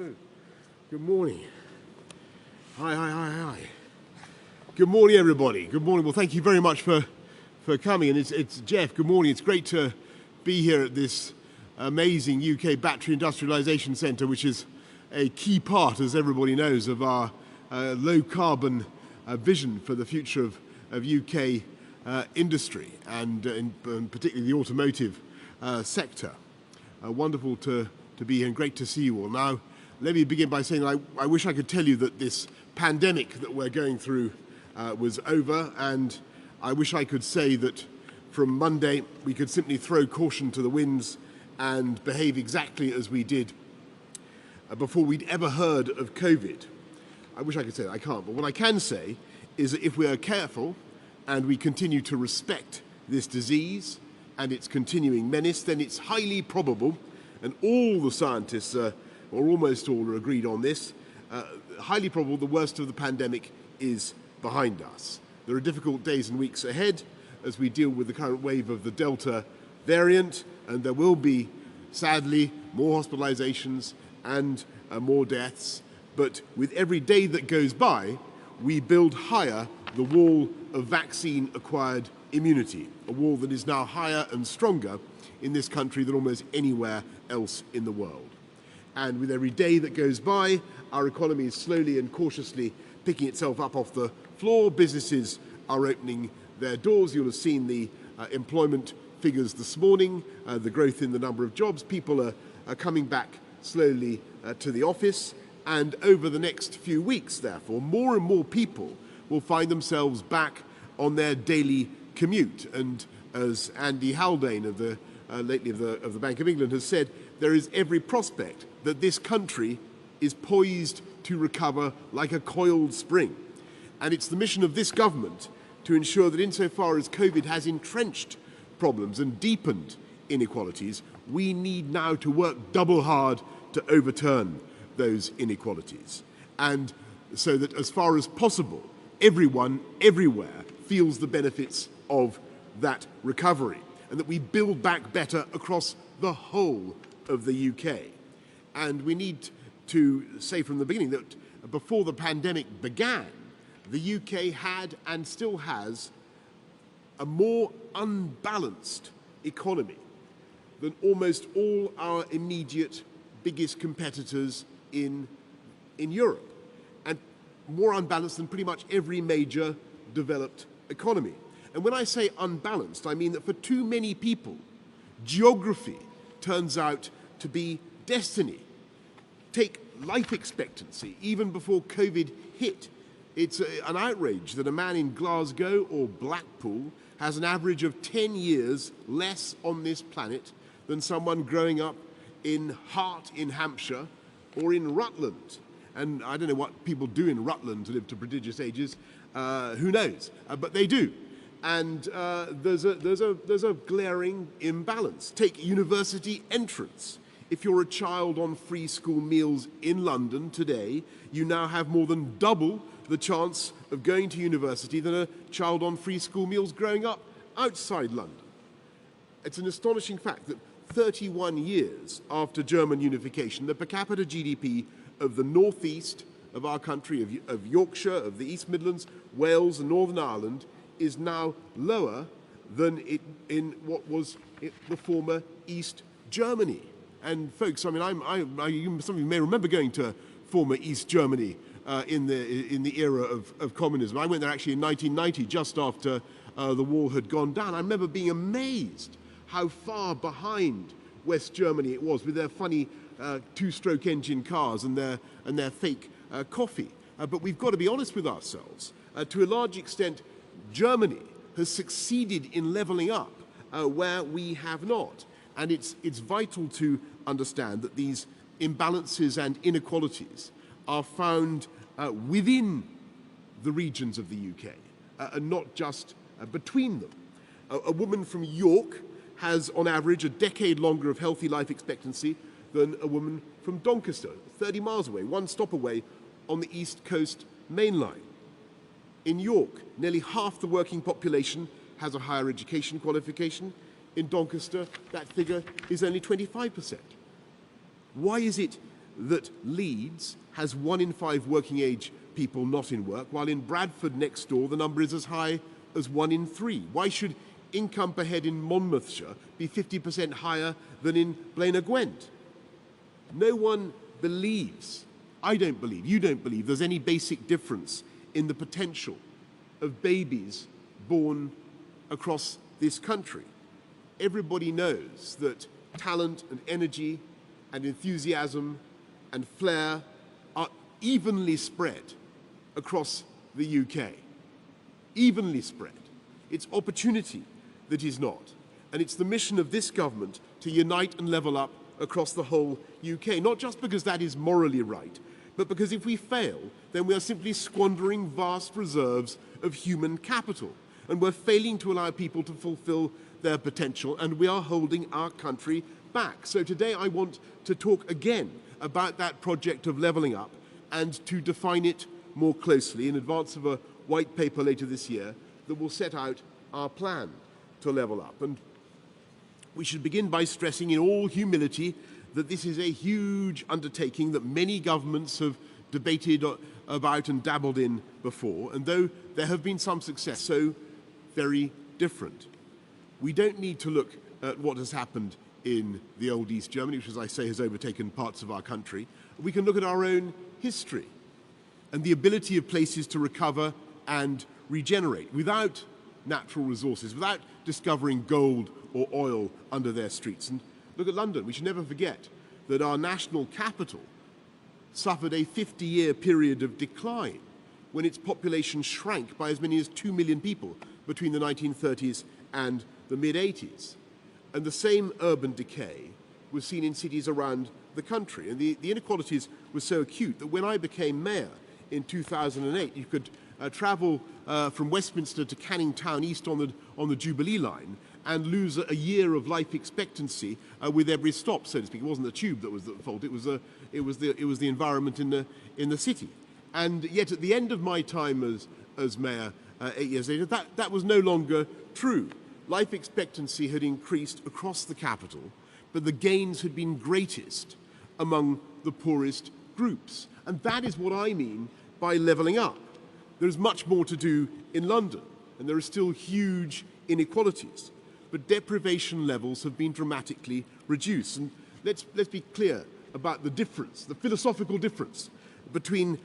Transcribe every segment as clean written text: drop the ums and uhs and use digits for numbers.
move. Good morning. Hi. Good morning, everybody. Good morning. Well, thank you very much for coming. And it's Jeff. Good morning. It's great to be here at this amazing UK Battery Industrialisation Centre, which is a key part, as everybody knows, of our low-carbon vision for the future of UK industry and particularly the automotive sector. Wonderful to be here and great to see you all. Now, let me begin by saying I wish I could tell you that this pandemic that we're going through was over, and I wish I could say that from Monday we could simply throw caution to the winds and behave exactly as we did before we'd ever heard of COVID. I wish I could say that, I can't. But what I can say is that if we are careful and we continue to respect this disease and its continuing menace, then it's highly probable, and all the scientists, or almost all, are agreed on this, highly probable the worst of the pandemic is behind us. There are difficult days and weeks ahead as we deal with the current wave of the Delta variant, and there will be, sadly, more hospitalizations and more deaths. But with every day that goes by, we build higher the wall of vaccine-acquired immunity, a wall that is now higher and stronger in this country than almost anywhere else in the world. And with every day that goes by, our economy is slowly and cautiously picking itself up off the floor. Businesses are opening their doors. You'll have seen the employment figures this morning, the growth in the number of jobs. People are coming back slowly to the office. And over the next few weeks, therefore, more and more people will find themselves back on their daily commute. And as Andy Haldane lately of the Bank of England has said, there is every prospect that this country is poised to recover like a coiled spring. And it's the mission of this government to ensure that insofar as COVID has entrenched problems and deepened inequalities, we need now to work double hard to overturn those inequalities. And so that as far as possible, everyone, everywhere, feels the benefits of that recovery, and that we build back better across the whole of the UK. And we need to say from the beginning that before the pandemic began, the UK had and still has a more unbalanced economy than almost all our immediate biggest competitors in Europe, and more unbalanced than pretty much every major developed economy. And when I say unbalanced, I mean that for too many people, geography turns out to be destiny. Take life expectancy. Even before COVID hit, it's an outrage that a man in Glasgow or Blackpool has an average of 10 years less on this planet than someone growing up in Hart in Hampshire or in Rutland. And I don't know what people do in Rutland to live to prodigious ages. Who knows? But they do. And there's a glaring imbalance. Take university entrance. If you're a child on free school meals in London today, you now have more than double the chance of going to university than a child on free school meals growing up outside London. It's an astonishing fact that 31 years after German unification, the per capita GDP of the northeast of our country, of Yorkshire, of the East Midlands, Wales and Northern Ireland, is now lower than in what was the former East Germany. And folks, I mean, some of you may remember going to former East Germany in the era of communism. I went there actually in 1990, just after the wall had gone down. I remember being amazed how far behind West Germany it was with their funny two-stroke engine cars and their fake coffee. But we've got to be honest with ourselves. To a large extent, Germany has succeeded in levelling up where we have not. And it's vital to understand that these imbalances and inequalities are found within the regions of the UK and not just between them. A woman from York has, on average, a decade longer of healthy life expectancy than a woman from Doncaster, 30 miles away, one stop away on the East Coast main line. In York, nearly half the working population has a higher education qualification. In Doncaster, that figure is only 25%. Why is it that Leeds has 1 in 5 working age people not in work, while in Bradford next door the number is as high as 1 in 3. Why should income per head in Monmouthshire be 50% higher than in Blaenau Gwent? No one believes, I don't believe, you don't believe, there's any basic difference in the potential of babies born across this country. Everybody knows that talent and energy and enthusiasm and flair are evenly spread across the UK. Evenly spread. It's opportunity that is not. And it's the mission of this government to unite and level up across the whole UK, not just because that is morally right, but because if we fail, then we are simply squandering vast reserves of human capital. And we're failing to allow people to fulfill their potential, and we are holding our country back. So today I want to talk again about that project of levelling up and to define it more closely in advance of a white paper later this year that will set out our plan to level up. And we should begin by stressing in all humility that this is a huge undertaking that many governments have debated about and dabbled in before, and though there have been some success, so very different. We don't need to look at what has happened in the old East Germany, which, as I say, has overtaken parts of our country. We can look at our own history and the ability of places to recover and regenerate without natural resources, without discovering gold or oil under their streets. And look at London. We should never forget that our national capital suffered a 50-year period of decline when its population shrank by as many as 2 million people between the 1930s and the mid-80s. And the same urban decay was seen in cities around the country. And the inequalities were so acute that when I became mayor in 2008, you could travel from Westminster to Canning Town East on the Jubilee line and lose a year of life expectancy with every stop, so to speak. It wasn't the tube that was at fault, it was the environment in the city. And yet at the end of my time as mayor 8 years later, that was no longer true. Life expectancy had increased across the capital, but the gains had been greatest among the poorest groups. And that is what I mean by levelling up. There's much more to do in London, and there are still huge inequalities, but deprivation levels have been dramatically reduced. And let's be clear about the difference, the philosophical difference between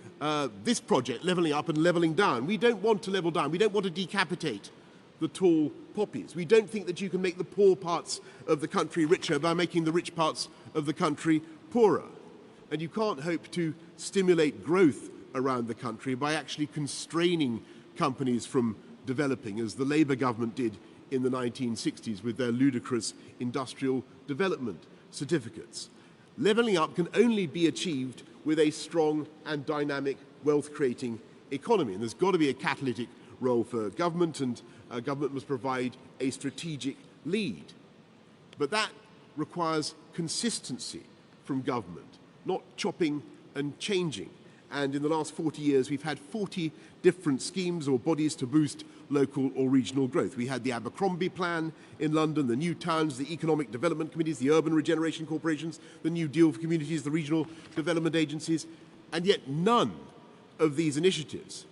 this project, levelling up, and levelling down. We don't want to level down. We don't want to decapitate the tall poppies. We don't think that you can make the poor parts of the country richer by making the rich parts of the country poorer. And you can't hope to stimulate growth around the country by actually constraining companies from developing, as the Labour government did in the 1960s with their ludicrous industrial development certificates. Levelling up can only be achieved with a strong and dynamic wealth-creating economy. And there's got to be a catalytic role for government, and government must provide a strategic lead. But that requires consistency from government, not chopping and changing. And in the last 40 years, we've had 40 different schemes or bodies to boost local or regional growth. We had the Abercrombie Plan in London, the New Towns, the Economic Development Committees, the Urban Regeneration Corporations, the New Deal for Communities, the Regional Development Agencies, and yet none of these initiatives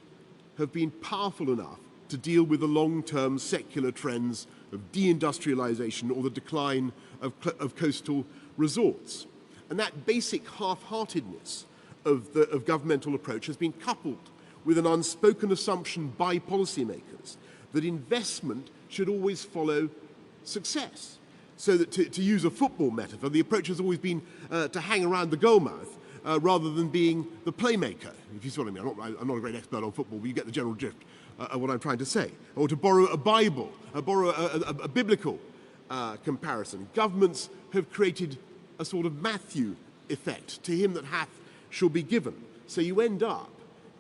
have been powerful enough to deal with the long-term secular trends of deindustrialization or the decline of coastal resorts. And that basic half-heartedness of governmental approach has been coupled with an unspoken assumption by policymakers that investment should always follow success. So that, to use a football metaphor, the approach has always been to hang around the goalmouth rather than being the playmaker. If you see what I mean, I'm not a great expert on football, but you get the general drift of what I'm trying to say. Or to borrow a biblical comparison. Governments have created a sort of Matthew effect. To him that hath shall be given. So you end up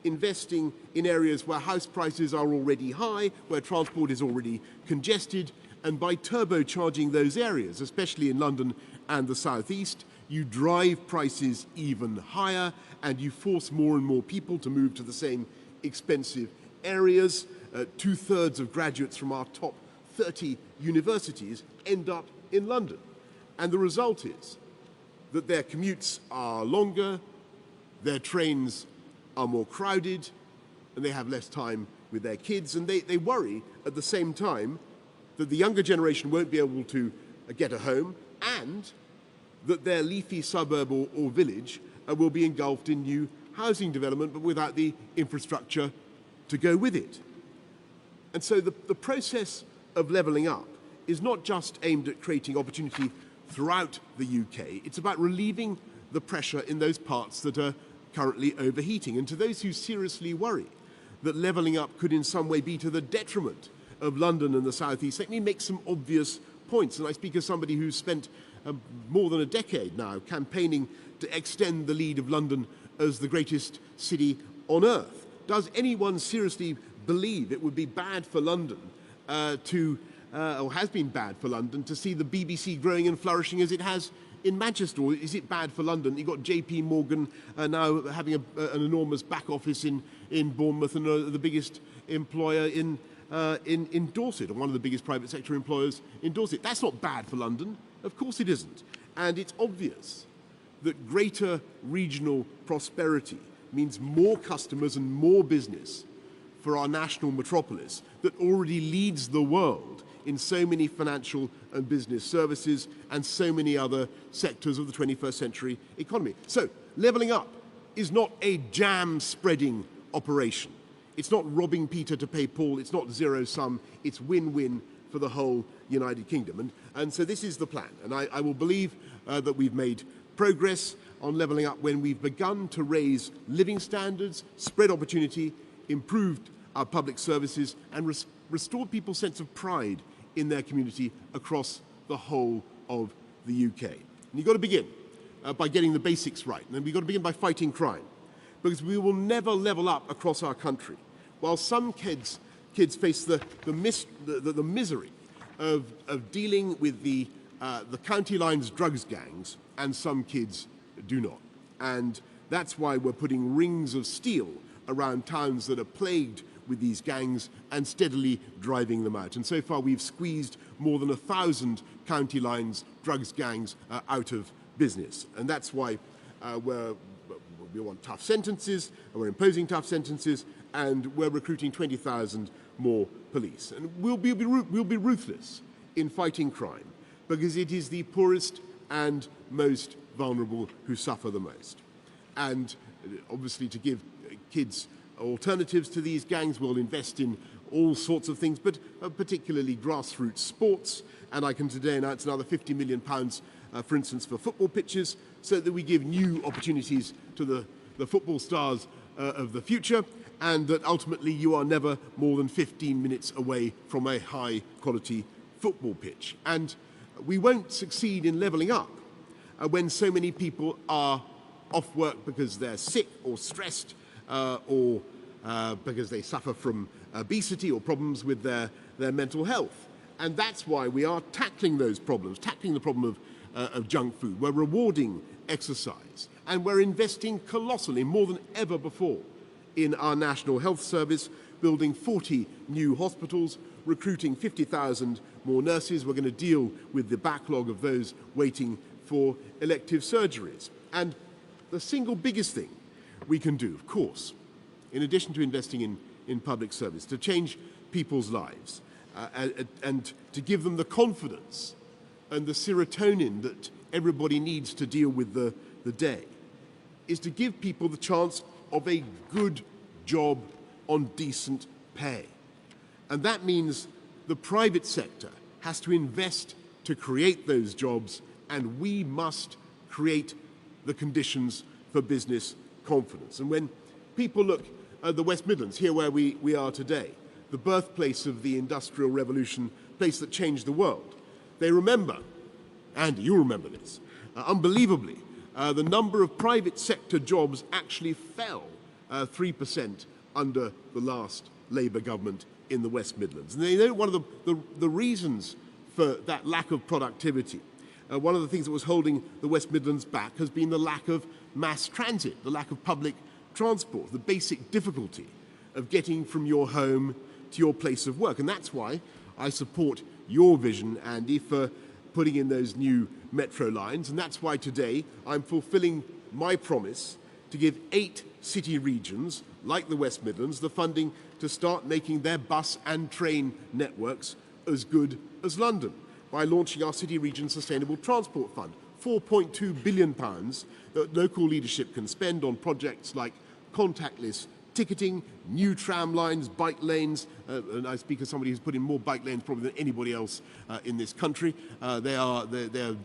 investing in areas where house prices are already high, where transport is already congested, and by turbocharging those areas, especially in London and the South East, you drive prices even higher and you force more and more people to move to the same expensive areas. 2/3 of graduates from our top 30 universities end up in London. And the result is that their commutes are longer, their trains are more crowded, and they have less time with their kids, and they worry at the same time that the younger generation won't be able to get a home, and that their leafy suburb or village will be engulfed in new housing development, but without the infrastructure to go with it. And so the process of levelling up is not just aimed at creating opportunity throughout the UK, it's about relieving the pressure in those parts that are currently overheating. And to those who seriously worry that levelling up could in some way be to the detriment of London and the South East, let me make some obvious points. And I speak as somebody who's spent more than a decade now campaigning to extend the lead of London as the greatest city on earth. Does anyone seriously believe it would be bad for London or has been bad for London to see the BBC growing and flourishing as it has in Manchester? Or is it bad for London? You've got JP Morgan now having an enormous back office in Bournemouth and the biggest employer in Dorset, or one of the biggest private sector employers in Dorset. That's not bad for London. Of course it isn't. And it's obvious that greater regional prosperity means more customers and more business for our national metropolis that already leads the world in so many financial and business services and so many other sectors of the 21st century economy. So, levelling up is not a jam-spreading operation. It's not robbing Peter to pay Paul, it's not zero-sum, it's win-win for the whole United Kingdom. And so this is the plan. And I will believe that we've made progress on levelling up when we've begun to raise living standards, spread opportunity, improved our public services, and restored people's sense of pride in their community across the whole of the UK. And you've got to begin by getting the basics right. And then we've got to begin by fighting crime, because we will never level up across our country. While some kids face the misery of dealing with the county lines drugs gangs, and some kids do not. And that's why we're putting rings of steel around towns that are plagued with these gangs and steadily driving them out. And so far we've squeezed more than 1,000 county lines drugs gangs out of business. And that's why we want tough sentences, and we're imposing tough sentences, and we're recruiting 20,000 more police. And we'll be ruthless in fighting crime, because it is the poorest and most vulnerable who suffer the most. And obviously, to give kids alternatives to these gangs, we'll invest in all sorts of things, but particularly grassroots sports. And I can today announce another £50 million, for instance, for football pitches, so that we give new opportunities to the football stars of the future, and that ultimately you are never more than 15 minutes away from a high-quality football pitch. And we won't succeed in levelling up when so many people are off work because they're sick or stressed or because they suffer from obesity or problems with their mental health. And that's why we are tackling those problems, tackling the problem of junk food. We're rewarding exercise, and we're investing colossally, more than ever before, in our National Health Service, building 40 new hospitals, recruiting 50,000 more nurses. We're going to deal with the backlog of those waiting for elective surgeries. And the single biggest thing we can do, of course, in addition to investing in public service, to change people's lives and to give them the confidence and the serotonin that everybody needs to deal with the day, is to give people the chance of a good job on decent pay. And that means the private sector has to invest to create those jobs, and we must create the conditions for business confidence. And when people look at the West Midlands, here where we are today, the birthplace of the Industrial Revolution, place that changed the world, they remember, Andy, you remember this, unbelievably, the number of private sector jobs actually fell 3% under the last Labour government in the West Midlands. And they know one of the reasons for that lack of productivity, one of the things that was holding the West Midlands back has been the lack of mass transit, the lack of public transport, the basic difficulty of getting from your home to your place of work. And that's why I support your vision, Andy, for putting in those new metro lines, and that's why today I'm fulfilling my promise to give 8 city regions, like the West Midlands, the funding to start making their bus and train networks as good as London by launching our City Region Sustainable Transport Fund, £4.2 billion that local leadership can spend on projects like contactless ticketing, new tram lines, bike lanes, and I speak as somebody who's put in more bike lanes probably than anybody else in this country. They are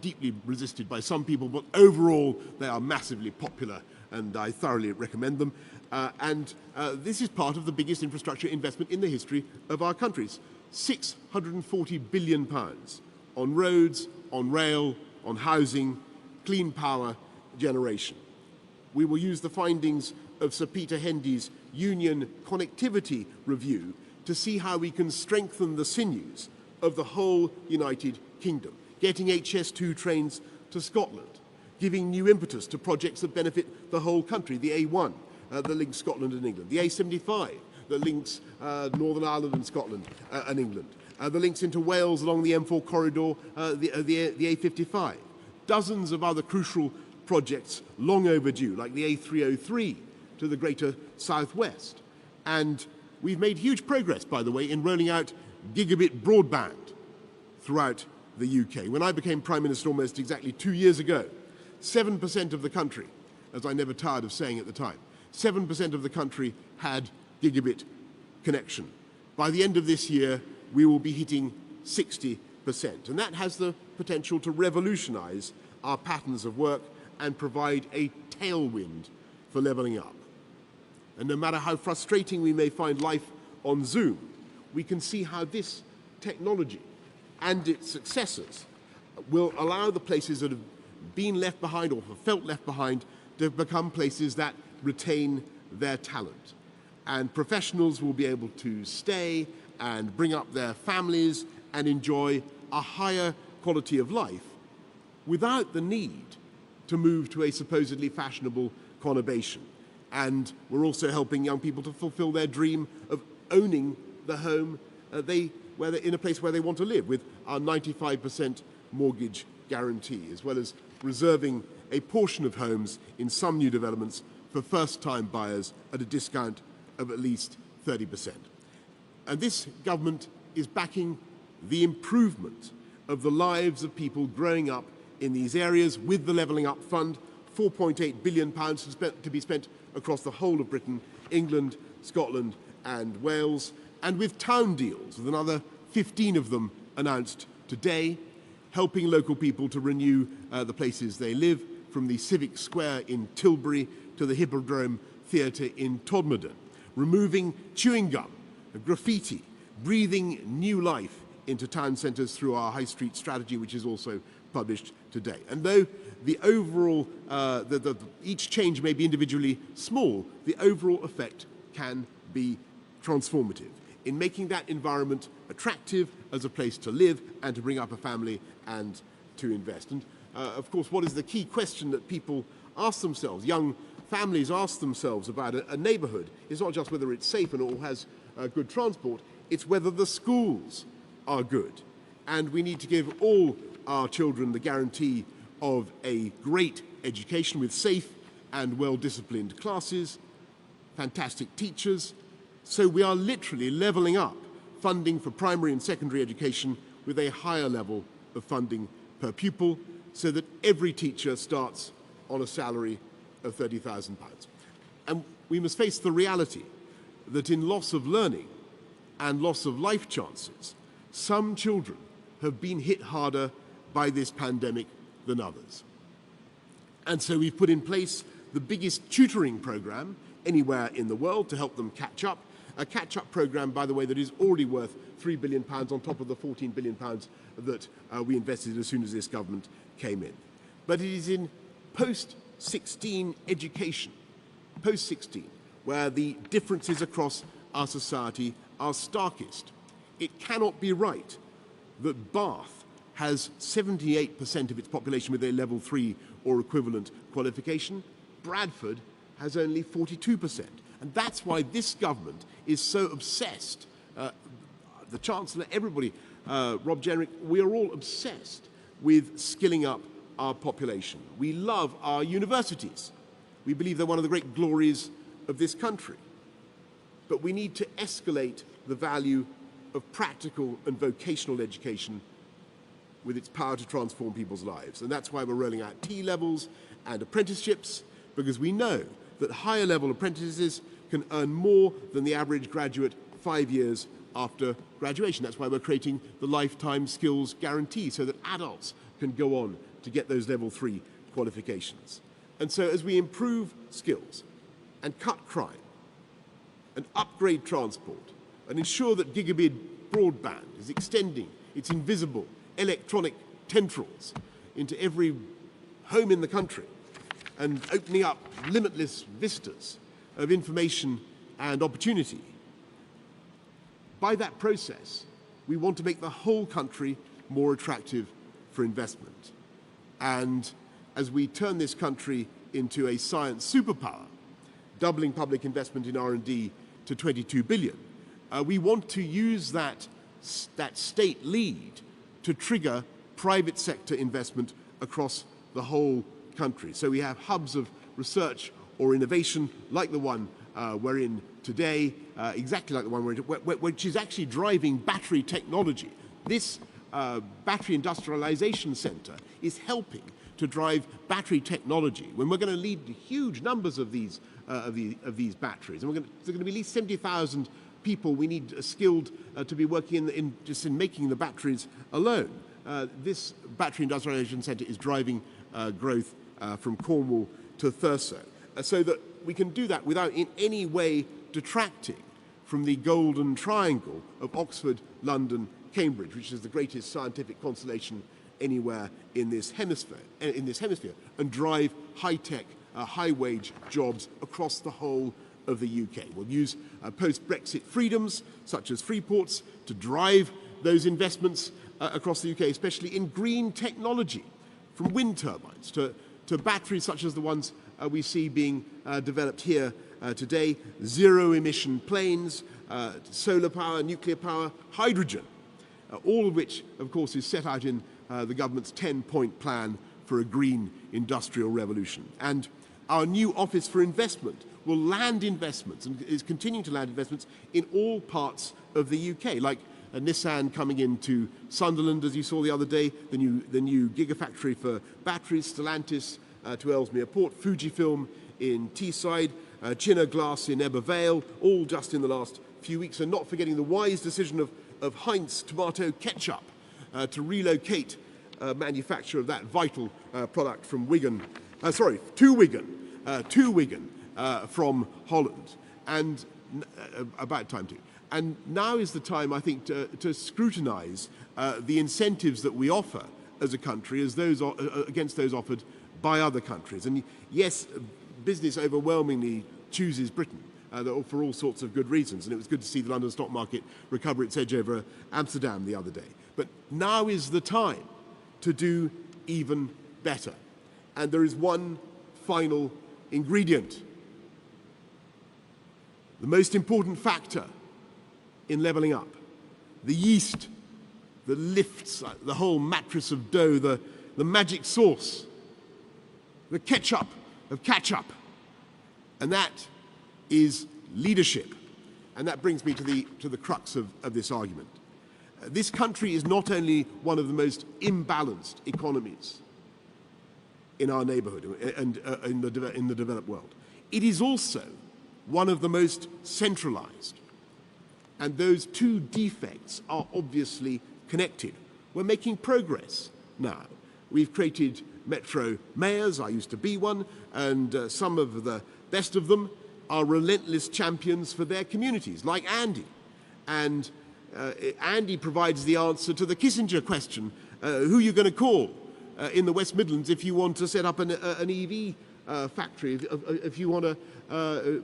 deeply resisted by some people, but overall they are massively popular, and I thoroughly recommend them. This is part of the biggest infrastructure investment in the history of our countries. £640 billion on roads, on rail, on housing, clean power generation. We will use the findings of Sir Peter Hendy's Union Connectivity Review to see how we can strengthen the sinews of the whole United Kingdom, getting HS2 trains to Scotland, giving new impetus to projects that benefit the whole country, the A1 that links Scotland and England, the A75 that links Northern Ireland and Scotland and England, the links into Wales along the M4 corridor, the A55, dozens of other crucial projects long overdue, like the A303 to the Greater Southwest. And we've made huge progress, by the way, in rolling out gigabit broadband throughout the UK. When I became Prime Minister almost exactly 2 years ago, 7% of the country, as I never tired of saying at the time, 7% of the country had gigabit connection. By the end of this year, we will be hitting 60%. And that has the potential to revolutionize our patterns of work and provide a tailwind for levelling up. And no matter how frustrating we may find life on Zoom, we can see how this technology and its successors will allow the places that have been left behind or have felt left behind to become places that retain their talent. And professionals will be able to stay and bring up their families and enjoy a higher quality of life without the need to move to a supposedly fashionable conurbation. And we're also helping young people to fulfill their dream of owning the home in a place where they want to live, with our 95% mortgage guarantee, as well as reserving a portion of homes in some new developments for first-time buyers at a discount of at least 30%. And this government is backing the improvement of the lives of people growing up in these areas with the Levelling Up Fund, £4.8 billion to be spent across the whole of Britain, England, Scotland and Wales, and with town deals, with another 15 of them announced today, helping local people to renew the places they live, from the Civic Square in Tilbury to the Hippodrome Theatre in Todmorden, removing chewing gum, graffiti, breathing new life into town centres through our High Street strategy, which is also published today. And though the overall, each change may be individually small, the overall effect can be transformative in making that environment attractive as a place to live and to bring up a family and to invest. And of course, what is the key question that people ask themselves, young families ask themselves about a neighbourhood? It's not just whether it's safe and all has good transport, it's whether the schools are good. And we need to give all our children the guarantee of a great education with safe and well-disciplined classes, fantastic teachers. So we are literally levelling up funding for primary and secondary education with a higher level of funding per pupil, so that every teacher starts on a salary of £30,000. And we must face the reality that in loss of learning and loss of life chances, some children have been hit harder by this pandemic than others. And so we've put in place the biggest tutoring program anywhere in the world to help them catch up. A catch-up program, by the way, that is already worth £3 billion on top of the £14 billion that we invested as soon as this government came in. But it is in post-16 education, post-16, where the differences across our society are starkest. It cannot be right that Bath has 78% of its population with a level 3 or equivalent qualification. Bradford has only 42%. And that's why this government is so obsessed, the Chancellor, everybody, Rob Jenrick, we are all obsessed with skilling up our population. We love our universities. We believe they're one of the great glories of this country. But we need to escalate the value of practical and vocational education with its power to transform people's lives. And that's why we're rolling out T-levels and apprenticeships, because we know that higher level apprentices can earn more than the average graduate 5 years after graduation. That's why we're creating the lifetime skills guarantee so that adults can go on to get those level 3 qualifications. And so as we improve skills and cut crime and upgrade transport and ensure that gigabit broadband is extending its invisible electronic tendrils into every home in the country and opening up limitless vistas of information and opportunity, by that process, we want to make the whole country more attractive for investment. And as we turn this country into a science superpower, doubling public investment in R&D to 22 billion, we want to use that state lead to trigger private sector investment across the whole country. So we have hubs of research or innovation like the one we're in today, exactly like the one we're in, which is actually driving battery technology. This battery industrialization center is helping to drive battery technology. When we're going to lead huge numbers of these batteries, and there's going to be at least 70,000 people we need skilled to be working just in making the batteries alone. This battery industrialization center is driving growth from Cornwall to Thurso, so that we can do that without in any way detracting from the golden triangle of Oxford, London, Cambridge, which is the greatest scientific constellation anywhere in this hemisphere, and drive high-tech, high-wage jobs across the whole of the UK. We'll use post-Brexit freedoms, such as free ports, to drive those investments across the UK, especially in green technology, from wind turbines to batteries such as the ones we see being developed here today, zero-emission planes, solar power, nuclear power, hydrogen, all of which, of course, is set out in the government's 10-point plan for a green industrial revolution. And our new Office for Investment will land investments and is continuing to land investments in all parts of the UK, like Nissan coming into Sunderland, as you saw the other day, the new gigafactory for batteries, Stellantis to Ellesmere Port, Fujifilm in Teesside, Chinna Glass in Ebbw Vale, all just in the last few weeks, and not forgetting the wise decision of Heinz tomato ketchup to relocate manufacture of that vital product from to Wigan from Holland, and about time too. And now is the time, I think, to scrutinise the incentives that we offer as a country as those against those offered by other countries. And yes, business overwhelmingly chooses Britain for all sorts of good reasons. And it was good to see the London stock market recover its edge over Amsterdam the other day. But now is the time to do even better. And there is one final ingredient. The most important factor in levelling up. The yeast that lifts the whole mattress of dough, the magic sauce, the ketchup of catch-up. And that is leadership. And that brings me to the crux of this argument. This country is not only one of the most imbalanced economies in our neighbourhood and in the developed world. It is also one of the most centralised. And those two defects are obviously connected. We're making progress now. We've created metro mayors, I used to be one, and some of the best of them are relentless champions for their communities, like Andy. And Andy provides the answer to the Kissinger question, who are you going to call in the West Midlands if you want to set up an EV factory, if you want to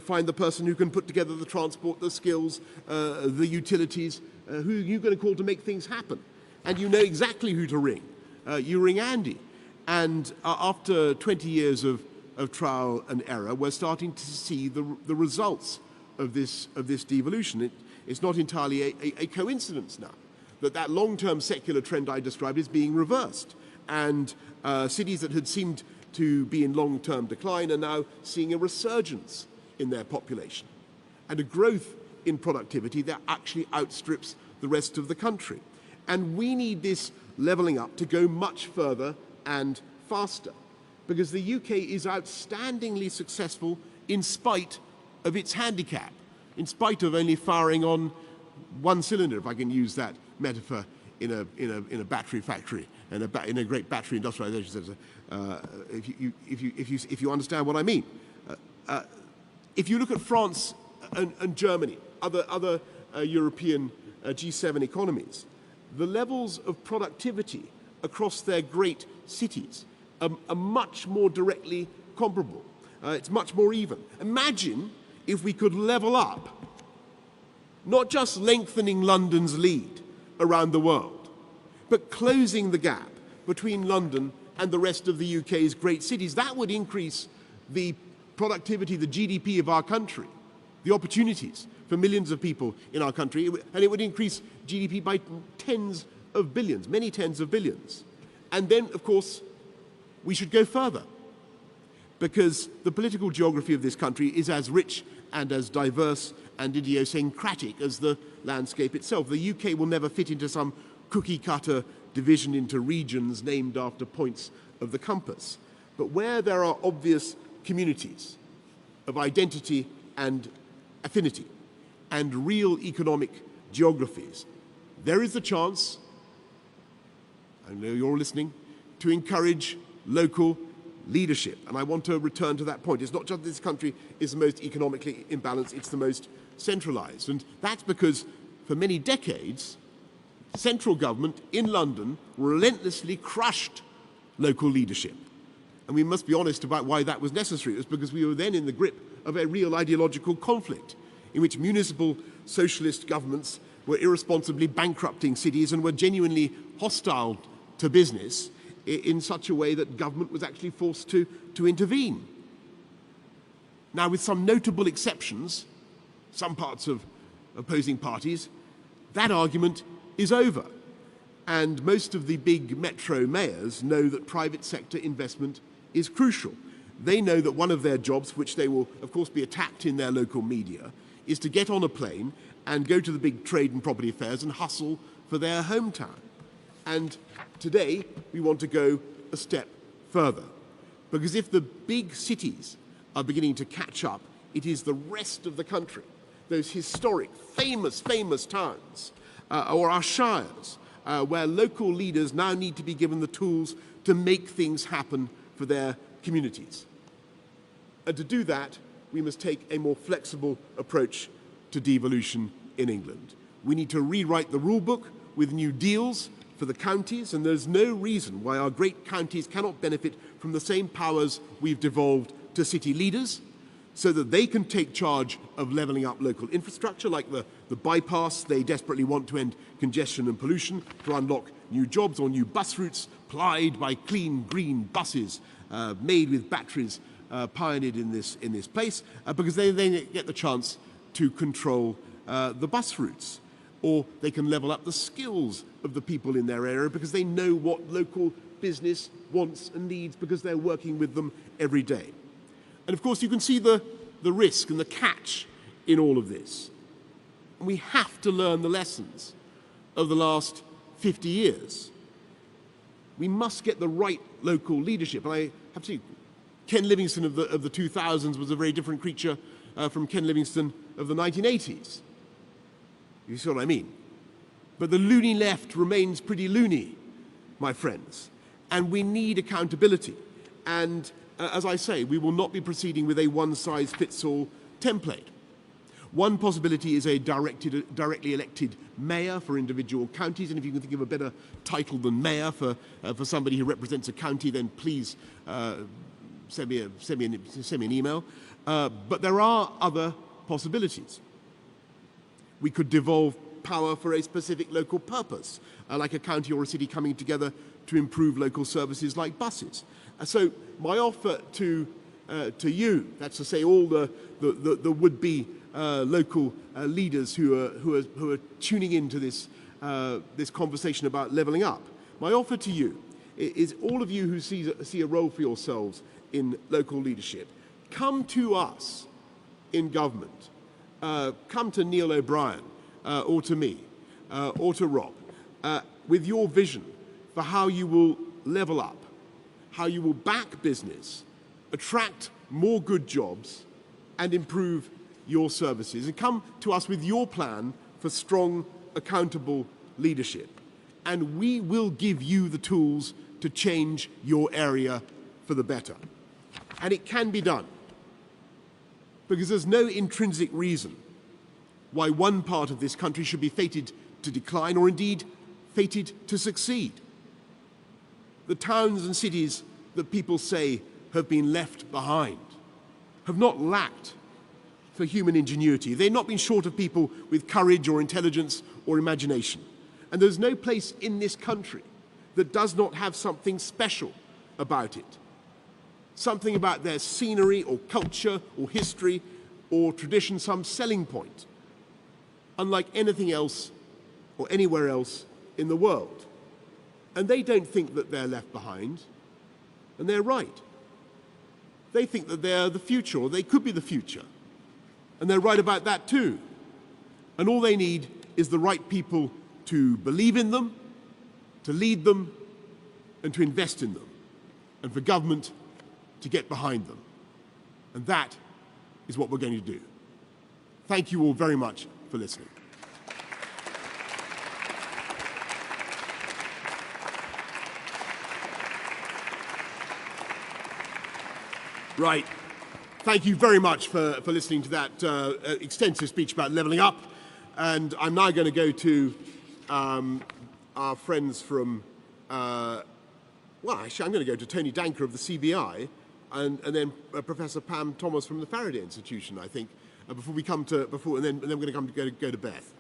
find the person who can put together the transport, the skills, the utilities, who are you going to call to make things happen? And you know exactly who to ring. You ring Andy. And after 20 years of trial and error, we're starting to see the results of this devolution. It's not entirely a coincidence now that long-term secular trend I described is being reversed. And cities that had seemed to be in long-term decline are now seeing a resurgence in their population and a growth in productivity that actually outstrips the rest of the country. And we need this levelling up to go much further and faster, because the UK is outstandingly successful in spite of its handicap, in spite of only firing on one cylinder, if I can use that metaphor, in a battery factory and in a great battery industrialization center. If you understand what I mean. If you look at France and Germany, other European G7 economies, the levels of productivity across their great cities are much more directly comparable. It's much more even. Imagine if we could level up, not just lengthening London's lead around the world, but closing the gap between London and the rest of the UK's great cities. That would increase the productivity, the GDP of our country, the opportunities for millions of people in our country, and it would increase GDP by tens of billions, many tens of billions. And then, of course, we should go further, because the political geography of this country is as rich and as diverse and idiosyncratic as the landscape itself. The UK will never fit into some cookie-cutter division into regions named after points of the compass. But where there are obvious communities of identity and affinity and real economic geographies, there is the chance, I know you're all listening, to encourage local leadership. And I want to return to that point. It's not just this country is the most economically imbalanced, it's the most centralized. And that's because for many decades, central government in London relentlessly crushed local leadership. And we must be honest about why that was necessary. It was because we were then in the grip of a real ideological conflict in which municipal socialist governments were irresponsibly bankrupting cities and were genuinely hostile to business in such a way that government was actually forced to intervene. Now, with some notable exceptions, some parts of opposing parties, that argument is over. And most of the big metro mayors know that private sector investment is crucial. They know that one of their jobs, which they will of course be attacked in their local media, is to get on a plane and go to the big trade and property fairs and hustle for their hometown. And today we want to go a step further, because if the big cities are beginning to catch up, it is the rest of the country, those historic, famous towns, or our shires, where local leaders now need to be given the tools to make things happen for their communities. And to do that, we must take a more flexible approach to devolution in England. We need to rewrite the rule book with new deals for the counties, and there's no reason why our great counties cannot benefit from the same powers we've devolved to city leaders, so that they can take charge of levelling up local infrastructure, like the bypass they desperately want to end congestion and pollution, to unlock new jobs or new bus routes plied by clean green buses made with batteries pioneered in this place, because they then get the chance to control the bus routes. Or they can level up the skills of the people in their area because they know what local business wants and needs, because they're working with them every day. And of course, you can see the risk and the catch in all of this. We have to learn the lessons of the last 50 years. We must get the right local leadership. And I have to say, Ken Livingstone of the 2000s was a very different creature from Ken Livingstone of the 1980s. You see what I mean? But the loony left remains pretty loony, my friends. And we need accountability. And as I say, we will not be proceeding with a one-size-fits-all template. One possibility is a directly elected mayor for individual counties, and if you can think of a better title than mayor for somebody who represents a county, then please send me an email. But there are other possibilities. We could devolve power for a specific local purpose, like a county or a city coming together to improve local services like buses. So my offer to you, that's to say all the would-be local leaders who are tuning into this this conversation about levelling up. My offer to you is all of you who see a role for yourselves in local leadership, come to us in government. Come to Neil O'Brien or to me or to Rob with your vision for how you will level up, how you will back business, attract more good jobs and improve your services. And come to us with your plan for strong, accountable leadership. And we will give you the tools to change your area for the better. And it can be done, because there's no intrinsic reason why one part of this country should be fated to decline or indeed fated to succeed. The towns and cities that people say have been left behind have not lacked for human ingenuity. They've not been short of people with courage or intelligence or imagination. And there's no place in this country that does not have something special about it. Something about their scenery or culture or history or tradition, some selling point, unlike anything else or anywhere else in the world. And they don't think that they're left behind, and they're right. They think that they're the future, or they could be the future. And they're right about that too. And all they need is the right people to believe in them, to lead them, and to invest in them, and for government to get behind them. And that is what we're going to do. Thank you all very much for listening. Right. Thank you very much for listening to that extensive speech about levelling up. And I'm now going to go to our friends from, well, actually, I'm going to go to Tony Danker of the CBI and then Professor Pam Thomas from the Faraday Institution, I think, before we come to, and then we're going to go to Beth.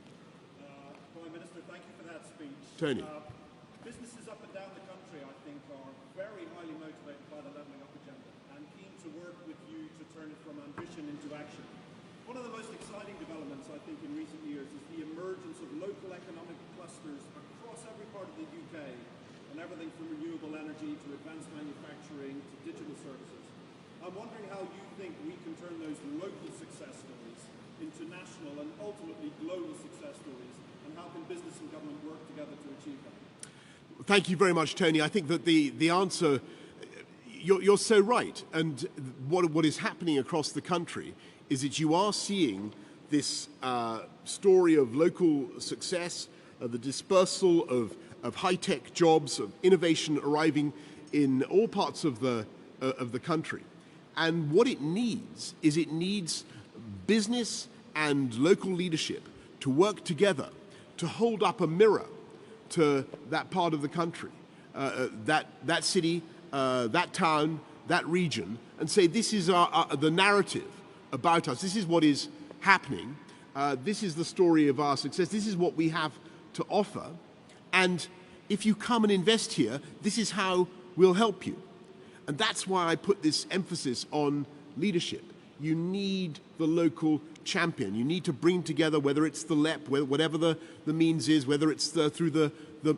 Prime Minister, thank you for that speech. Tony. Businesses up and down the country, I think, are very highly motivated by the levelling up agenda and keen to work with you to turn it from ambition into action. One of the most exciting developments, I think, in recent years is the emergence of local economic clusters across every part of the UK, and everything from renewable energy to advanced manufacturing to digital services. I'm wondering how you think we can turn those local success stories into national and ultimately global success stories, and how can business and government work together to achieve that? Thank you very much, Tony. I think that the answer, you're so right. And what is happening across the country is that you are seeing this story of local success, the dispersal of high-tech jobs, of innovation arriving in all parts of the country. And what it needs is business and local leadership to work together to hold up a mirror to that part of the country, that city, that town, that region, and say, this is the narrative about us. This is what is happening. This is the story of our success. This is what we have to offer. And if you come and invest here, this is how we'll help you. And that's why I put this emphasis on leadership. You need the local champion. You need to bring together, whether it's the LEP, whatever the means is, whether it's through the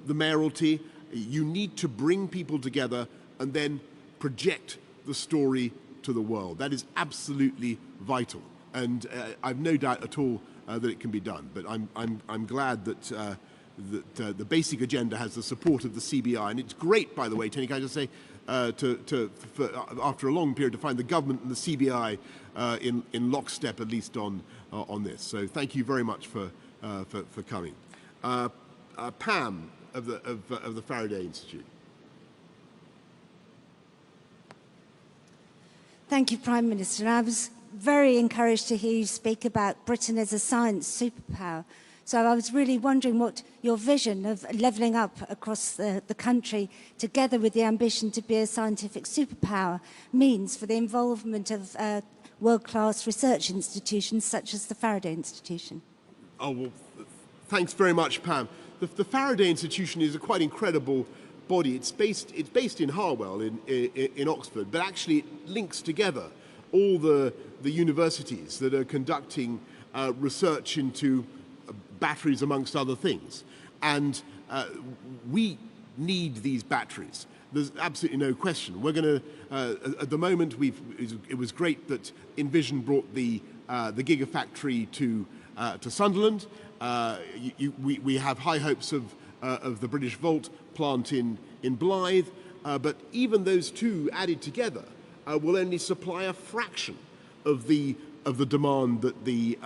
mayoralty, you need to bring people together and then project the story to the world. That is absolutely vital. And I've no doubt at all that it can be done. But I'm glad that the basic agenda has the support of the CBI. And it's great, by the way, Tony, can I just say, after a long period, to find the government and the CBI in lockstep, at least on this. So thank you very much for coming. Pam of the Faraday Institute. Thank you, Prime Minister. I was very encouraged to hear you speak about Britain as a science superpower. So I was really wondering what your vision of levelling up across the country, together with the ambition to be a scientific superpower, means for the involvement of world-class research institutions such as the Faraday Institution. Oh, well, thanks very much, Pam. The Faraday Institution is a quite incredible body. It's based in Harwell in Oxford, but actually it links together all the universities that are conducting research into batteries, amongst other things. And we need these batteries. There's absolutely no question. We're going to, at the moment, it was great that Envision brought the gigafactory to Sunderland. We have high hopes of the British Volt plant in Blythe, but even those two added together will only supply a fraction of the demand that the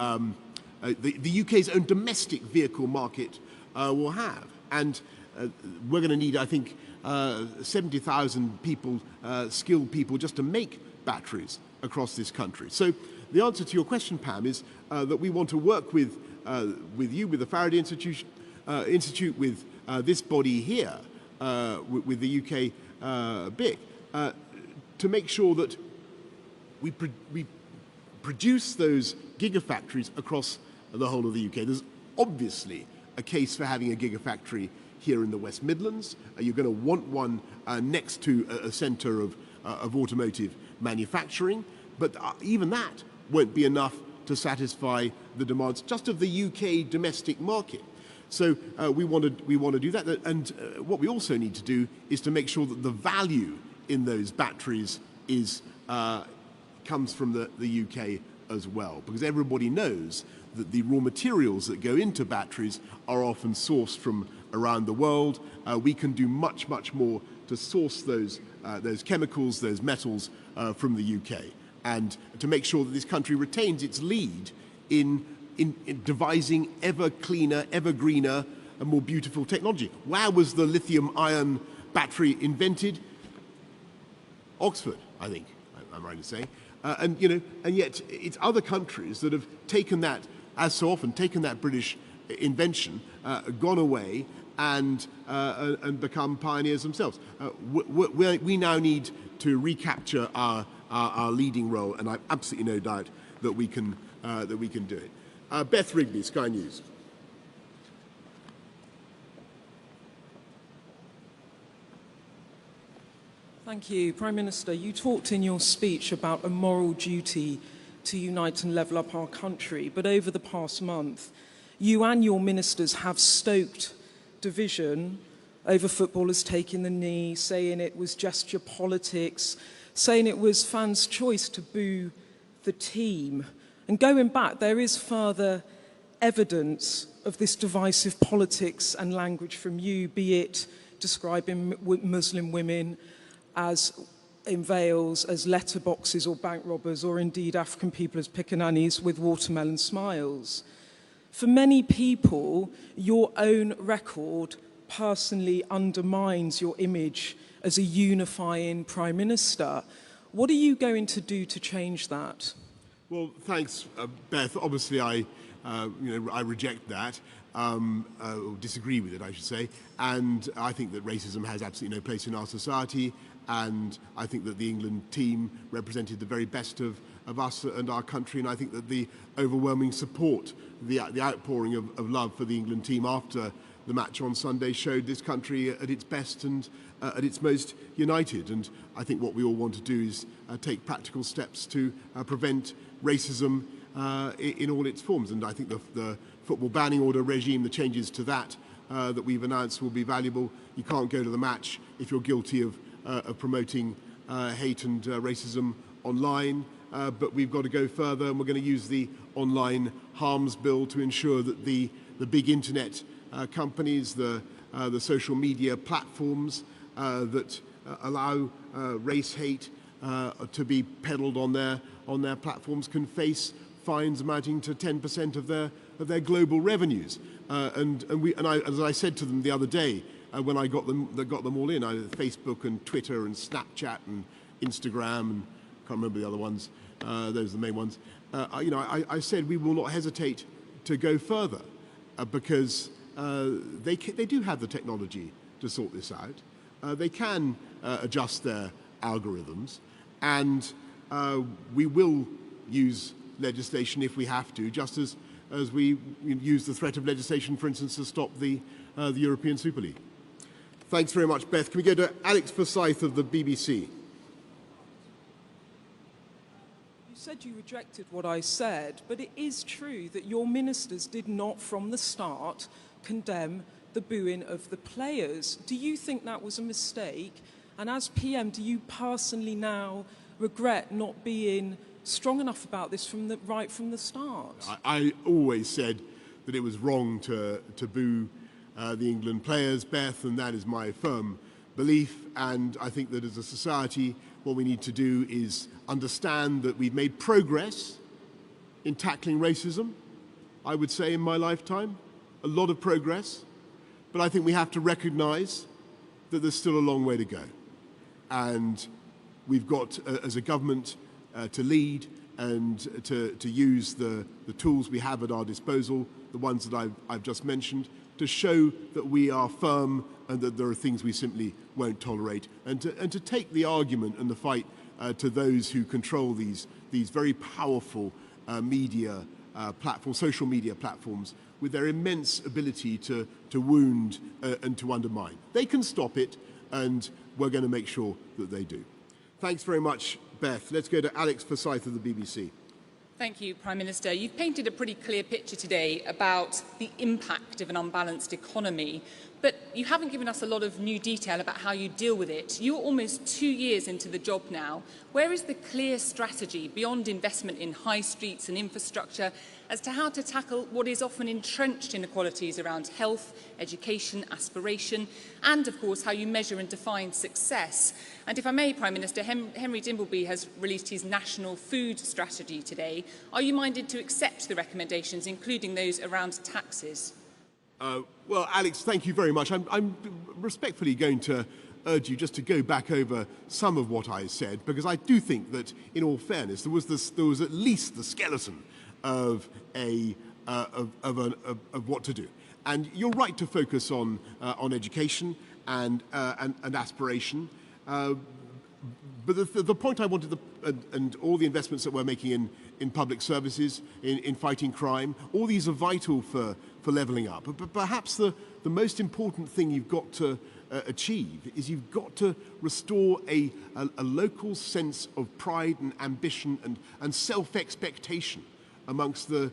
UK's own domestic vehicle market will have. And we're going to need, I think, 70,000 people, skilled people, just to make batteries across this country. So the answer to your question, Pam, is that we want to work with you, with the Faraday Institute, with this body here, with the UK BIC, to make sure that we produce those gigafactories across the whole of the UK. There's obviously a case for having a gigafactory here in the West Midlands. You're going to want one next to a centre of automotive manufacturing, but even that won't be enough to satisfy the demands just of the UK domestic market. So we want to do that, and what we also need to do is to make sure that the value in those batteries comes from the UK as well, because everybody knows that the raw materials that go into batteries are often sourced from around the world. We can do much more to source those chemicals, those metals from the UK, and to make sure that this country retains its lead in devising ever cleaner, ever greener, and more beautiful technology. Where was the lithium-ion battery invented? Oxford, I think I'm right to say. And yet it's other countries that have taken that, as so often, taken that British invention, gone away, and become pioneers themselves. We now need to recapture our leading role, and I've absolutely no doubt that we can do it. Beth Rigby, Sky News. Thank you. Prime Minister, you talked in your speech about a moral duty to unite and level up our country, but over the past month, you and your ministers have stoked division over footballers taking the knee, saying it was gesture politics, saying it was fans' choice to boo the team. And going back, there is further evidence of this divisive politics and language from you, be it describing Muslim women as in veils as letterboxes or bank robbers, or indeed African people as pickaninnies with watermelon smiles. For many people, your own record personally undermines your image as a unifying Prime Minister. What are you going to do to change that? Well, thanks, Beth. Obviously, I reject that, or disagree with it, I should say. And I think that racism has absolutely no place in our society. And I think that the England team represented the very best of us and our country. And I think that the overwhelming support, the outpouring of love for the England team after the match on Sunday showed this country at its best and at its most united. And I think what we all want to do is take practical steps to prevent racism in all its forms. And I think the football banning order regime, the changes to that that we've announced will be valuable. You can't go to the match if you're guilty of promoting hate and racism online, but we've got to go further, and we're going to use the online harms bill to ensure that the big internet companies, the social media platforms that allow race hate to be peddled on their platforms can face fines amounting to 10% of their global revenues. And as I said to them the other day, when I got them all in, Facebook and Twitter and Snapchat and Instagram, and can't remember the other ones. Those are the main ones. I said we will not hesitate to go further because they do have the technology to sort this out. They can adjust their algorithms, and we will use legislation if we have to, just as we use the threat of legislation, for instance, to stop the European Super League. Thanks very much, Beth. Can we go to Alex Forsyth of the BBC? You said you rejected what I said, but it is true that your ministers did not from the start condemn the booing of the players. Do you think that was a mistake? And as PM, do you personally now regret not being strong enough about this right from the start? I always said that it was wrong to boo the England players, Beth, and that is my firm belief. And I think that as a society, what we need to do is understand that we've made progress in tackling racism, I would say, in my lifetime. A lot of progress. But I think we have to recognise that there's still a long way to go. And we've got, as a government, to lead and to use the tools we have at our disposal, the ones that I've just mentioned, to show that we are firm and that there are things we simply won't tolerate, and to take the argument and the fight to those who control these very powerful media platforms, social media platforms, with their immense ability to wound and to undermine. They can stop it, and we're going to make sure that they do. Thanks very much, Beth. Let's go to Alex Forsyth of the BBC. Thank you, Prime Minister. You've painted a pretty clear picture today about the impact of an unbalanced economy, but you haven't given us a lot of new detail about how you deal with it. You're almost 2 years into the job now. Where is the clear strategy beyond investment in high streets and infrastructure as to how to tackle what is often entrenched inequalities around health, education, aspiration, and of course how you measure and define success? And if I may, Prime Minister, Henry Dimbleby has released his national food strategy today. Are you minded to accept the recommendations, including those around taxes? Well, Alex, thank you very much. I'm respectfully going to urge you just to go back over some of what I said, because I do think that, in all fairness, there was at least the skeleton of what to do. And you're right to focus on education and aspiration. But the point I wanted, and all the investments that we're making in public services, in fighting crime, all these are vital for levelling up. But perhaps the most important thing you've got to achieve is you've got to restore a local sense of pride and ambition and self-expectation amongst the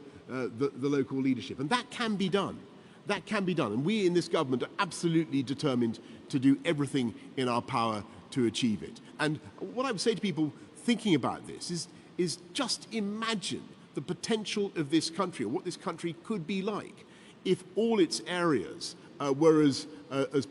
local leadership. And that can be done. That can be done. And we in this government are absolutely determined to do everything in our power to achieve it. And what I would say to people thinking about this is just imagine the potential of this country, or what this country could be like, if all its areas were as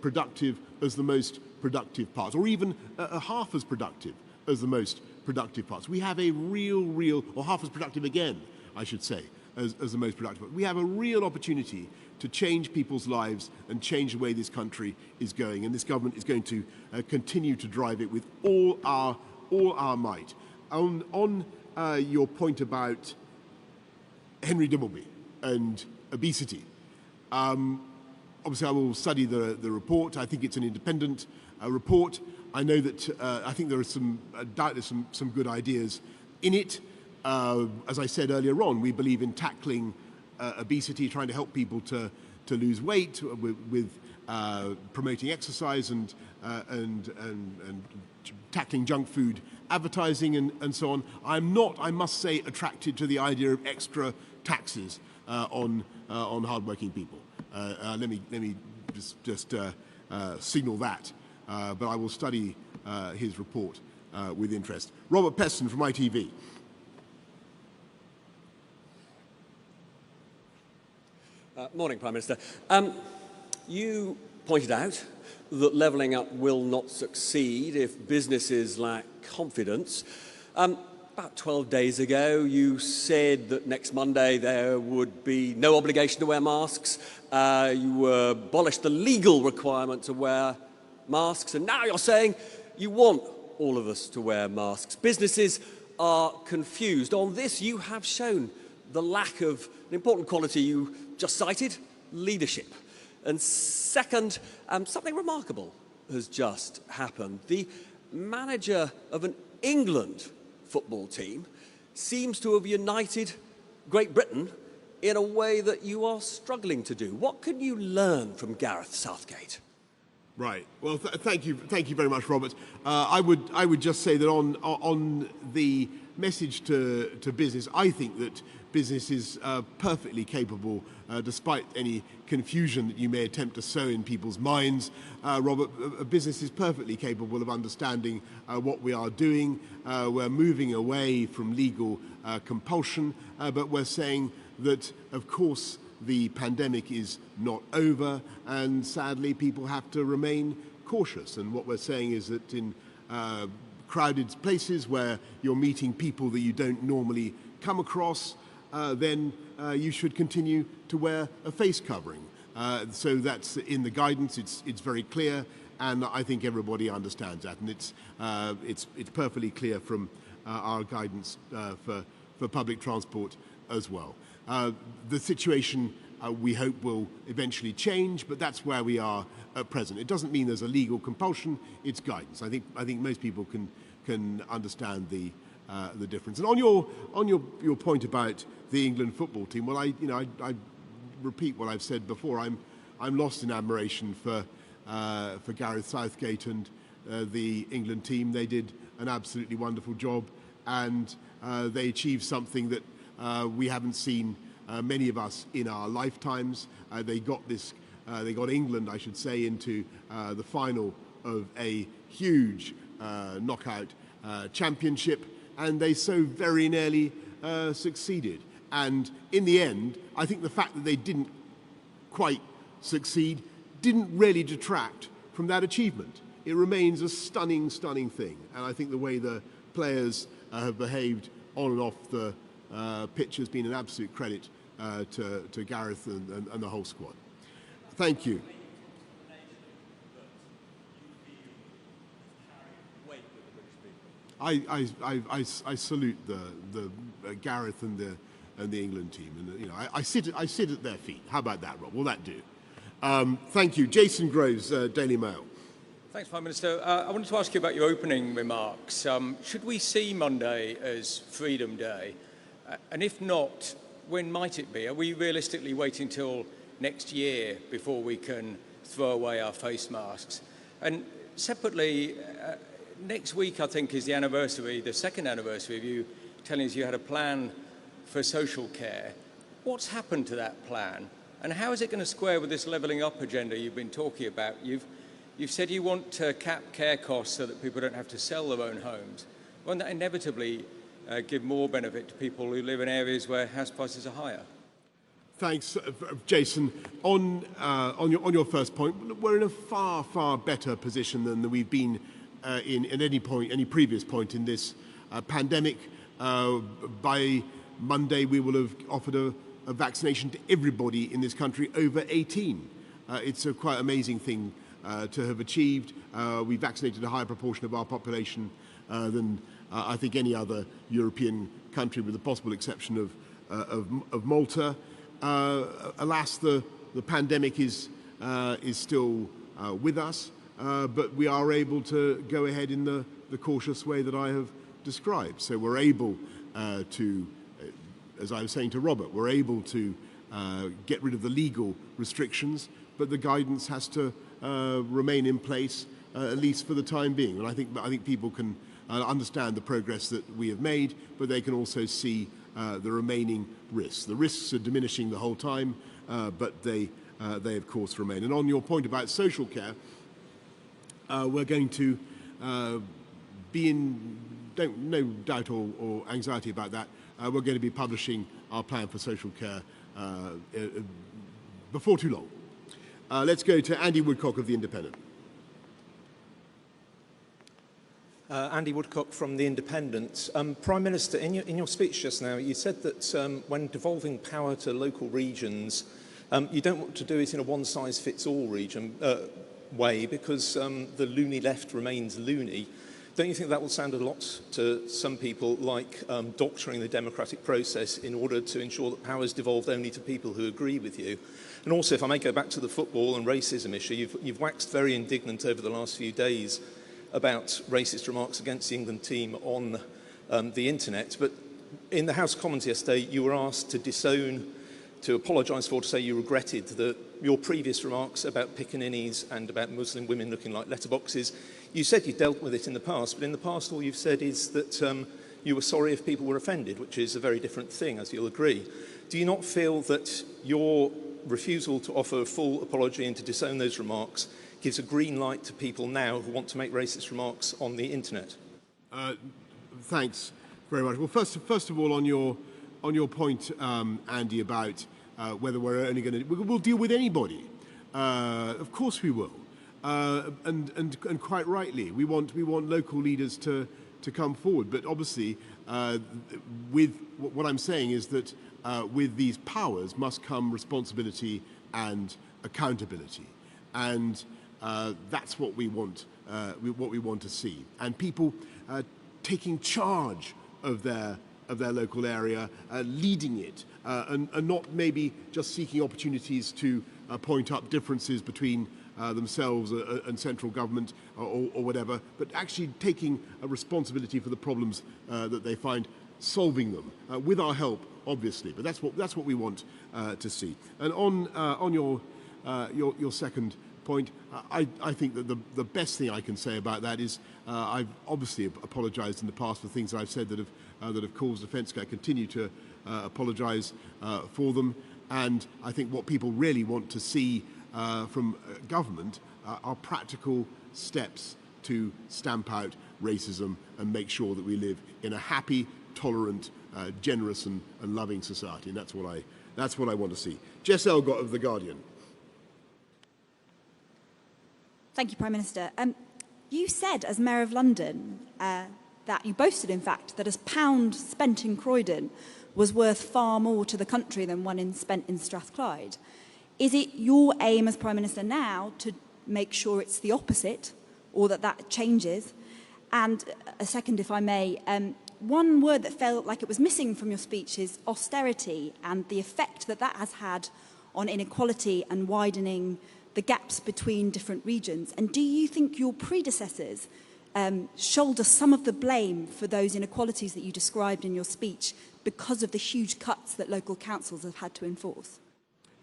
productive as the most productive parts, or even half as productive as the most productive parts. We have a real, or half as productive again, I should say, as the most productive. We have a real opportunity to change people's lives and change the way this country is going. And this government is going to continue to drive it with all our might. On your point about Henry Dimbleby and obesity, obviously I will study the report. I think it's an independent report. I know that I think there are doubtless some good ideas in it. As I said earlier on, we believe in tackling obesity, trying to help people to lose weight with promoting exercise and tackling junk food advertising and so on. I'm not, I must say, attracted to the idea of extra taxes on hardworking people. Let me just signal that. But I will study his report with interest. Robert Peston from ITV. Morning, Prime Minister. You pointed out that levelling up will not succeed if businesses lack confidence. About 12 days ago, you said that next Monday there would be no obligation to wear masks. You abolished the legal requirement to wear masks, and now you're saying you want all of us to wear masks. Businesses are confused. On this, you have shown the lack of an important quality you just cited, leadership. And second, something remarkable has just happened. The manager of an England football team seems to have united Great Britain in a way that you are struggling to do. What can you learn from Gareth Southgate? Right. Well, thank you very much, Robert. I would just say that on the message to business. I think that business is perfectly capable, despite any confusion that you may attempt to sow in people's minds. Robert, business is perfectly capable of understanding what we are doing. We're moving away from legal compulsion, but we're saying that, of course, the pandemic is not over, and sadly people have to remain cautious. And what we're saying is that in crowded places where you're meeting people that you don't normally come across, then you should continue to wear a face covering. So that's in the guidance. It's very clear, and I think everybody understands that. And it's perfectly clear from our guidance for public transport as well. The situation we hope will eventually change, but that's where we are at present. It doesn't mean there's a legal compulsion. It's guidance. I think most people can understand the difference. And on your point about the England football team, well, I repeat what I've said before. I'm lost in admiration for Gareth Southgate and the England team. They did an absolutely wonderful job, and they achieved something that we haven't seen many of us in our lifetimes. They got England, I should say, into the final of a huge knockout championship, and they so very nearly succeeded. And in the end, I think the fact that they didn't quite succeed didn't really detract from that achievement. It remains a stunning, stunning thing. And I think the way the players have behaved on and off the pitch has been an absolute credit to Gareth and the whole squad. Thank you. I salute the Gareth and the England team, and I sit at their feet. How about that, Rob? Will that do? Thank you, Jason Groves, Daily Mail. Thanks, Prime Minister. I wanted to ask you about your opening remarks. Should we see Monday as Freedom Day? And if not, when might it be? Are we realistically waiting till next year before we can throw away our face masks? And separately, next week, I think, is the anniversary, the second anniversary of you telling us you had a plan for social care. What's happened to that plan? And how is it going to square with this levelling up agenda you've been talking about? You've said you want to cap care costs so that people don't have to sell their own homes. Won't that inevitably give more benefit to people who live in areas where house prices are higher? Thanks, Jason. On your first point, we're in a far, far better position than we've been in at any previous point in this pandemic. By Monday, we will have offered a vaccination to everybody in this country over 18. It's a quite amazing thing to have achieved. We vaccinated a higher proportion of our population than I think any other European country, with the possible exception of Malta. Alas, the pandemic is still with us, but we are able to go ahead in the cautious way that I have described. So we're able to, as I was saying to Robert, we're able to get rid of the legal restrictions, but the guidance has to remain in place at least for the time being. And I think people can understand the progress that we have made, but they can also see the remaining risks. The risks are diminishing the whole time, but they of course remain. And on your point about social care, we're going to be in no doubt or anxiety about that. We're going to be publishing our plan for social care before too long. Let's go to Andy Woodcock of The Independent. Andy Woodcock from The Independent. Prime Minister, in your speech just now, you said that when devolving power to local regions, you don't want to do it in a one-size-fits-all way because the loony left remains loony. Don't you think that will sound a lot to some people like doctoring the democratic process in order to ensure that power is devolved only to people who agree with you? And also, if I may go back to the football and racism issue, you've waxed very indignant over the last few days about racist remarks against the England team on the internet. But in the House of Commons yesterday, you were asked to disown, to apologise for, to say you regretted your previous remarks about piccaninnies and about Muslim women looking like letterboxes. You said you dealt with it in the past, but in the past all you've said is that you were sorry if people were offended, which is a very different thing, as you'll agree. Do you not feel that your refusal to offer a full apology and to disown those remarks gives a green light to people now who want to make racist remarks on the internet? Thanks very much. Well, first of all, on your point, Andy, about whether we're only going to, we'll deal with anybody. Of course we will, and quite rightly, we want local leaders to come forward. But obviously, with what I'm saying is that with these powers must come responsibility and accountability, and that's what we want. What we want to see, and people taking charge of their local area, leading it, and not maybe just seeking opportunities to point up differences between themselves and central government or whatever, but actually taking a responsibility for the problems that they find, solving them with our help, obviously. But that's what we want to see. And on your second point, I think that the best thing I can say about that is I've obviously apologised in the past for things that I've said that have caused offence. I continue to apologise for them, and I think what people really want to see from government are practical steps to stamp out racism and make sure that we live in a happy, tolerant, generous and loving society. And that's what I want to see. Jess Elgott of The Guardian. Thank you, Prime Minister. You said, as Mayor of London, that you boasted, in fact, that a pound spent in Croydon was worth far more to the country than one spent in Strathclyde. Is it your aim as Prime Minister now to make sure it's the opposite, or that changes? And a second, if I may, one word that felt like it was missing from your speech is austerity, and the effect that has had on inequality and widening the gaps between different regions. And do you think your predecessors shoulder some of the blame for those inequalities that you described in your speech because of the huge cuts that local councils have had to enforce?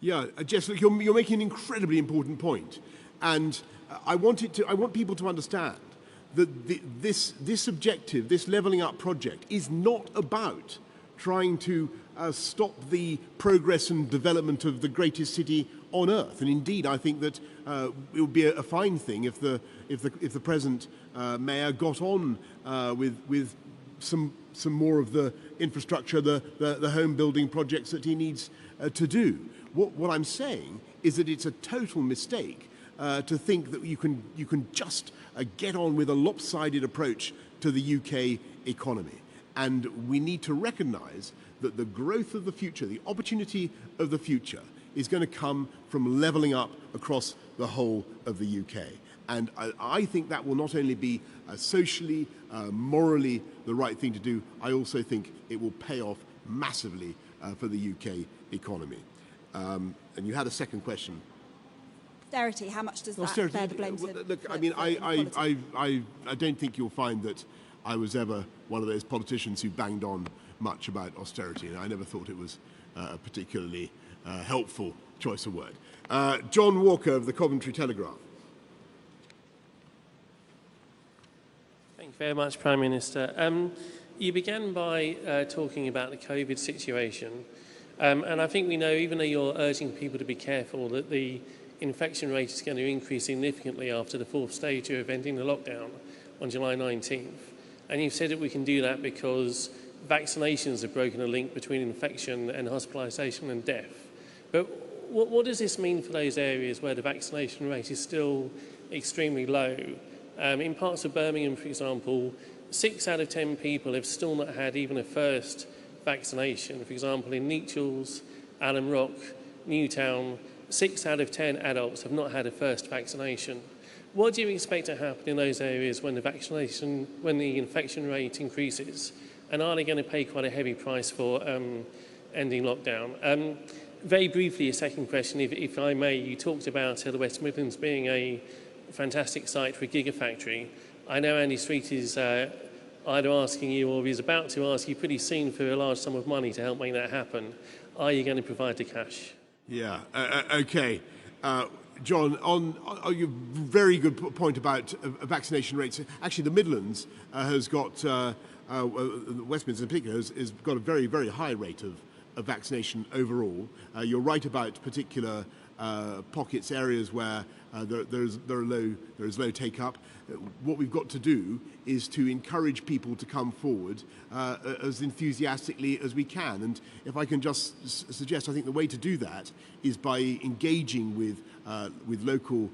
Yeah, Jess, look, you're making an incredibly important point, and I want people to understand that this objective, this levelling up project, is not about trying to stop the progress and development of the greatest city on earth. And indeed, I think that it would be a fine thing if the present mayor got on with some more of the infrastructure, the home building projects that he needs to do. What I'm saying is that it's a total mistake to think that you can just get on with a lopsided approach to the UK economy. And we need to recognise that the growth of the future, the opportunity of the future, is going to come from levelling up across the whole of the UK. And I think that will not only be socially, morally the right thing to do, I also think it will pay off massively for the UK economy. And you had a second question. Austerity, how much does that bear the blame to? Look, I mean, I don't think you'll find that I was ever one of those politicians who banged on much about austerity, and I never thought it was a particularly helpful choice of word. John Walker of the Coventry Telegraph. Thank you very much, Prime Minister. You began by talking about the COVID situation, and I think we know, even though you're urging people to be careful, that the infection rate is going to increase significantly after the fourth stage of ending the lockdown on July 19th. And you've said that we can do that because vaccinations have broken a link between infection and hospitalisation and death. But what does this mean for those areas where the vaccination rate is still extremely low? In parts of Birmingham, for example, 6 out of 10 people have still not had even a first vaccination. For example, in Nechells, Alum Rock, Newtown, 6 out of 10 adults have not had a first vaccination. What do you expect to happen in those areas when the infection rate increases? And are they going to pay quite a heavy price for ending lockdown? Very briefly, a second question, if I may. You talked about the West Midlands being a fantastic site for a gigafactory. I know Andy Street is either asking you or is about to ask you pretty soon for a large sum of money to help make that happen. Are you going to provide the cash? Yeah, okay. John, on your very good point about vaccination rates, actually the Midlands has got Westminster in particular, has got a very, very high rate of vaccination overall. You're right about particular pockets, areas where there is low take-up. What we've got to do is to encourage people to come forward as enthusiastically as we can. And if I can just suggest, I think the way to do that is by engaging with local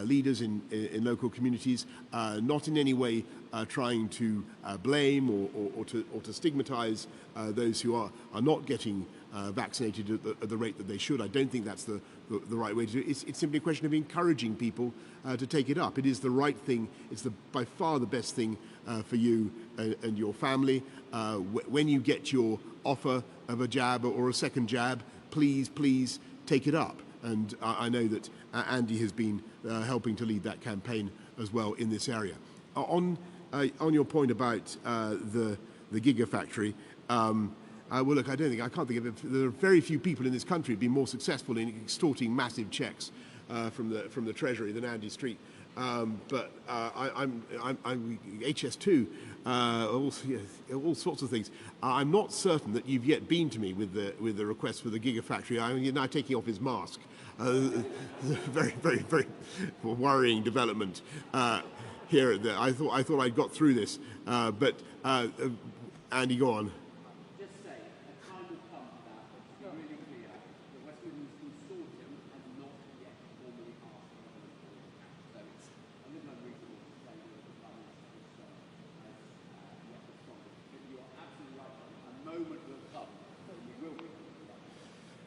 leaders in local communities, not in any way trying to blame or to stigmatise those who are not getting vaccinated at the rate that they should. I don't think that's the right way to do it. It's simply a question of encouraging people to take it up. It is the right thing. It's by far the best thing for you and your family. When you get your offer of a jab or a second jab, please take it up. And I know that Andy has been helping to lead that campaign as well in this area. On your point about the Gigafactory, well, look, I can't think of it. There are very few people in this country who've been more successful in extorting massive checks from the Treasury than Andy Street. But I'm HS2, all sorts of things. I'm not certain that you've yet been to me with the request for the Gigafactory. You're now taking off his mask. Very, very, very worrying development here. I thought I'd got through this, but Andy, go on.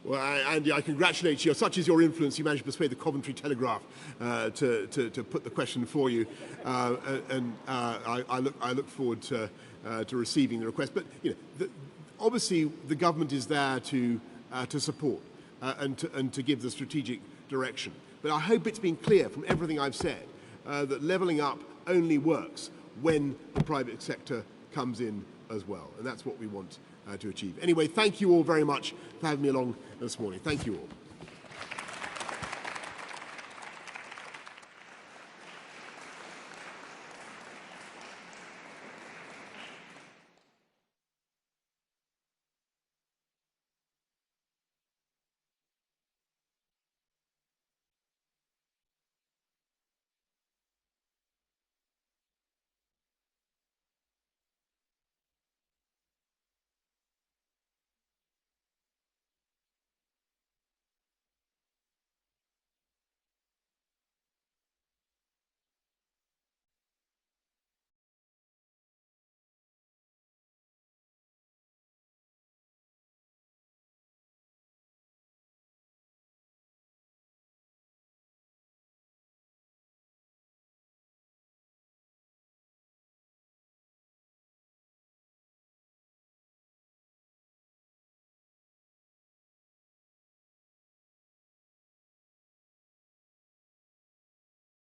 Well, Andy, I congratulate you. Such is your influence, you managed to persuade the Coventry Telegraph to put the question for you, and I look forward to receiving the request. But obviously, the government is there to support and to give the strategic direction. But I hope it's been clear from everything I've said that levelling up only works when the private sector comes in as well, and that's what we want to achieve. Anyway, thank you all very much for having me along this morning. Thank you all.